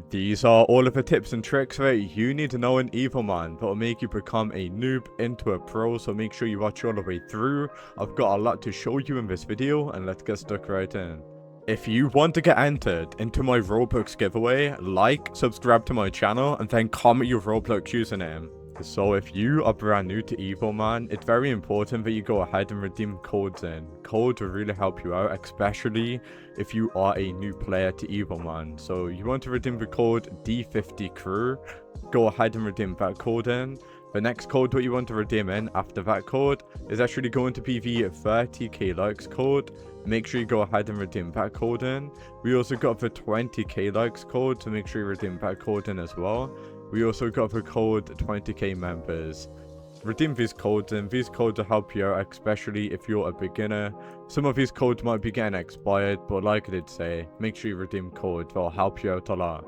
These are all of the tips and tricks that you need to know in Evomon that will make you become a noob into a pro, so make sure you watch all the way through. I've got a lot to show you in this video, and let's get stuck right in. If you want to get entered into my Robux giveaway, like, subscribe to my channel, and then comment your Roblox username. So if you are brand new to Evomon, it's very important that you go ahead and redeem codes in. Codes will really help you out, especially if you are a new player to Evomon. So you want to redeem the code D50Crew, go ahead and redeem that code in. The next code that you want to redeem in after that code is actually going to be the 30k likes code. Make sure you go ahead and redeem that code in. We also got the 20k likes code, so make sure you redeem that code in as well. We also got the code 20k members. Redeem these codes and these codes will help you out, especially if you're a beginner. Some of these codes might be getting expired, but like I did say, make sure you redeem codes, they'll help you out a lot.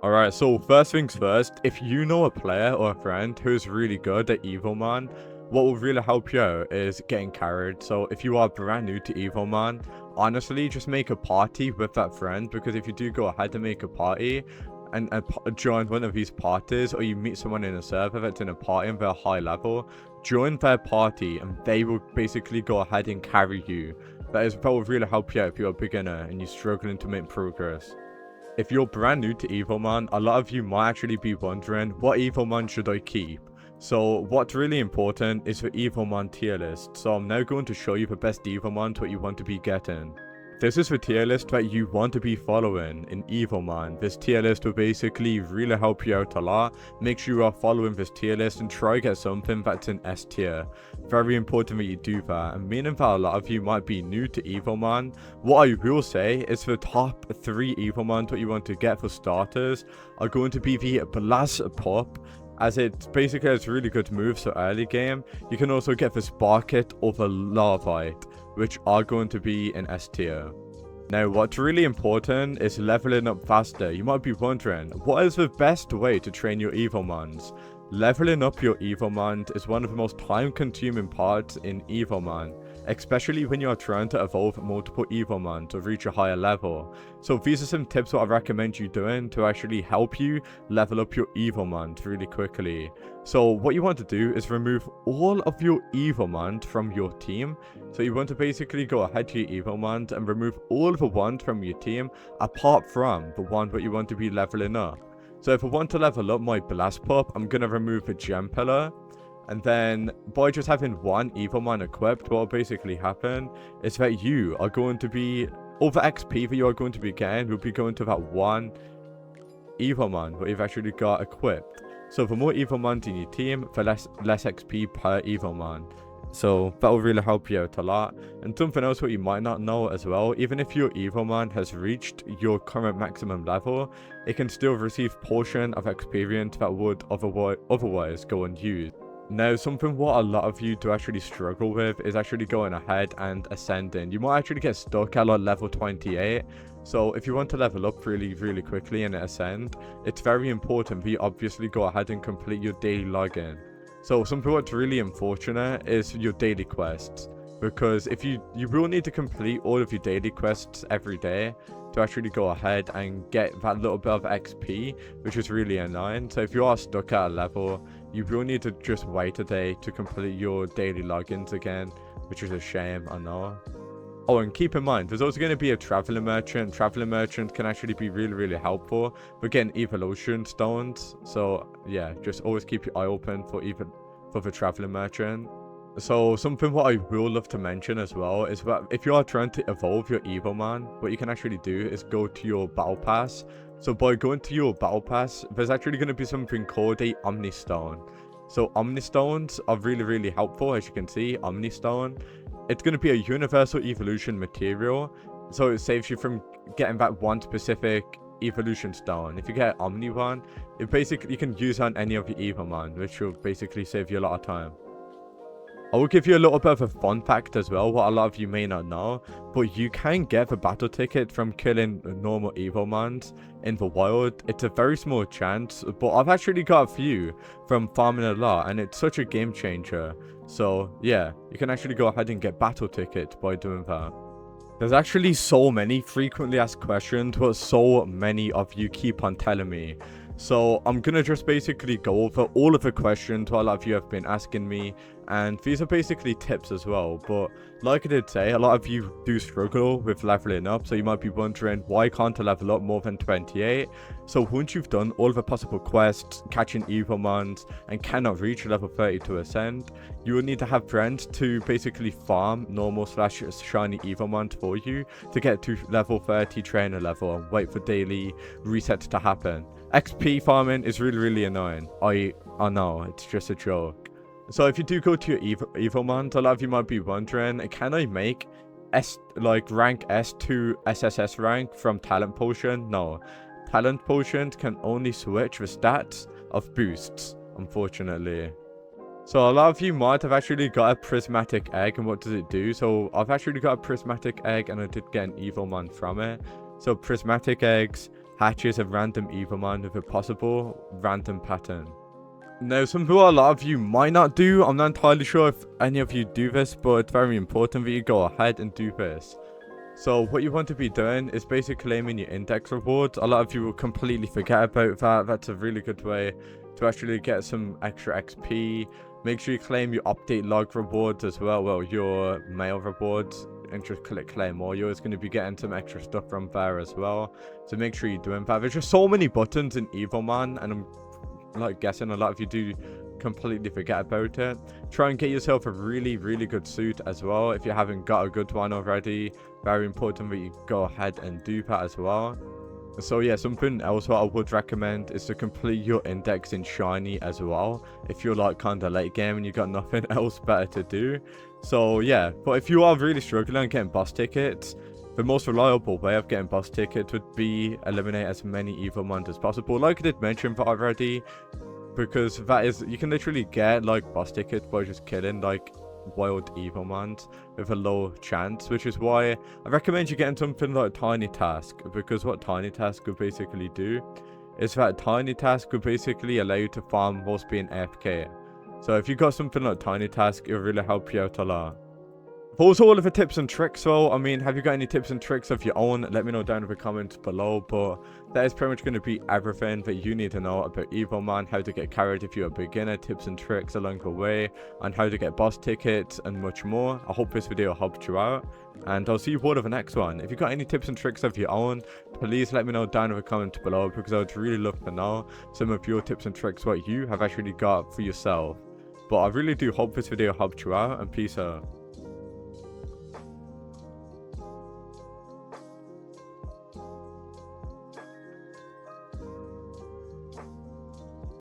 Alright, so first things first, if you know a player or a friend who's really good at Evomon, what will really help you out is getting carried. So if you are brand new to Evomon, honestly, just make a party with that friend, because if you do go ahead and make a party, and join one of these parties, or you meet someone in a server that's in a party and they're high level, join their party and they will basically go ahead and carry you. That will really help you out if you're a beginner and you're struggling to make progress. If you're brand new to Evomon, a lot of you might actually be wondering, what Evomon should I keep? So what's really important is the Evomon tier list. So I'm now going to show you the best Evomon, what you want to be getting. This is the tier list that you want to be following in Evomon. This tier list will basically really help you out a lot. Make sure you are following this tier list and try to get something that's in S tier. Very important that you do that. And meaning that a lot of you might be new to Evomon, what I will say is the top 3 Evomon that you want to get for starters are going to be the Blast Pop, as it basically has really good moves so early game. You can also get the Sparkit or the Larvite, which are going to be in S tier. Now, what's really important is leveling up faster. You might be wondering, what is the best way to train your Evomons? Leveling up your Evomon is one of the most time-consuming parts in Evomon, especially when you are trying to evolve multiple Evomon to reach a higher level. So these are some tips that I recommend you doing to actually help you level up your Evomon really quickly. So what you want to do is remove all of your Evomon from your team. So you want to basically go ahead to your Evomon and remove all the ones from your team apart from the one that you want to be leveling up. So if I want to level up my Blast Pop, I'm going to remove the Gem Pillar. And then by just having one Evomon equipped, what will basically happen is that you are going to be, all the XP that you are going to be getting will be going to that one Evomon that you've actually got equipped. So the more Evomons in your team, the less XP per Evomon. So that will really help you out a lot. And something else what you might not know as well, even if your Evomon has reached your current maximum level, it can still receive portion of experience that would otherwise go unused. Now, something what a lot of you do actually struggle with is actually going ahead and ascending. You might actually get stuck at like level 28. So if you want to level up really quickly and ascend, it's very important that you obviously go ahead and complete your daily login. So something what's really unfortunate is your daily quests, because if you will need to complete all of your daily quests every day to actually go ahead and get that little bit of XP, which is really annoying. So if you are stuck at a level, you will need to just wait a day to complete your daily logins again, which is a shame, I know. Oh, and keep in mind, there's also going to be a traveling merchant. Traveling merchant can actually be really helpful for getting evolution stones. So yeah, just always keep your eye open for the traveling merchant. So something what I will love to mention as well is that if you are trying to evolve your Evomon, what you can actually do is go to your battle pass. So by going to your battle pass, there's actually going to be something called a Omni Stone. So Omni Stones are really helpful. As you can see, Omni Stone, it's going to be a universal evolution material, so it saves you from getting that one specific evolution stone. If you get Omni one, it basically you can use on any of your Evomon, which will basically save you a lot of time. I will give you a little bit of a fun fact as well, what a lot of you may not know, but you can get the battle ticket from killing normal Evomons in the wild. It's a very small chance, but I've actually got a few from farming a lot, and it's such a game changer. So yeah, you can actually go ahead and get battle tickets by doing that. There's actually so many frequently asked questions, but so many of you keep on telling me. So I'm gonna just basically go over all of the questions what a lot of you have been asking me, and these are basically tips as well. But like I did say, a lot of you do struggle with leveling up, so you might be wondering, why can't I level up more than 28? So once you've done all of the possible quests, catching Evomons, and cannot reach level 30 to ascend, you will need to have friends to basically farm normal / shiny Evomons for you to get to level 30 trainer level and wait for daily resets to happen. XP farming is really annoying. I know, it's just a joke. So if you do go to your Evomon, a lot of you might be wondering, can I make rank S to SSS rank from talent potion? No. Talent potions can only switch the stats of boosts, unfortunately. So a lot of you might have actually got a prismatic egg, and what does it do? So I've actually got a prismatic egg, and I did get an Evomon from it. So prismatic eggs hatches a random Evomon with a possible random pattern. Now, something a lot of you might not do, I'm not entirely sure if any of you do this, but it's very important that you go ahead and do this. So what you want to be doing is basically claiming your index rewards. A lot of you will completely forget about that. That's a really good way to actually get some extra XP. Make sure you claim your update log rewards as well, well, your mail rewards, and just click claim more. You're always going to be getting some extra stuff from there as well, so make sure you're doing that. There's just so many buttons in Evomon, and I'm like guessing a lot of you do completely forget about it. Try and get yourself a really good suit as well if you haven't got a good one already. Very important that you go ahead and do that as well. So yeah, something else what I would recommend is to complete your index in shiny as well, if you're like kind of late game and you got nothing else better to do. So yeah, but if you are really struggling getting boss tickets, the most reliable way of getting boss tickets would be eliminate as many Evomons as possible. Like I did mention that already, because that is, you can literally get like boss tickets by just killing like wild Evomons with a low chance, which is why I recommend you getting something like Tiny Task, because what Tiny Task will basically do is that Tiny Task will basically allow you to farm whilst being AFK. So if you got something like Tiny Task, it'll really help you out a lot. Those are all of the tips and tricks. So I mean, have you got any tips and tricks of your own? Let me know down in the comments below. But that is pretty much going to be everything that you need to know about Evomon, how to get carried if you're a beginner, tips and tricks along the way, and how to get boss tickets and much more. I hope this video helped you out, and I'll see you for the next one. If you got any tips and tricks of your own, please let me know down in the comments below, because I would really love to know some of your tips and tricks what you have actually got for yourself. But I really do hope this video helped you out, and peace out.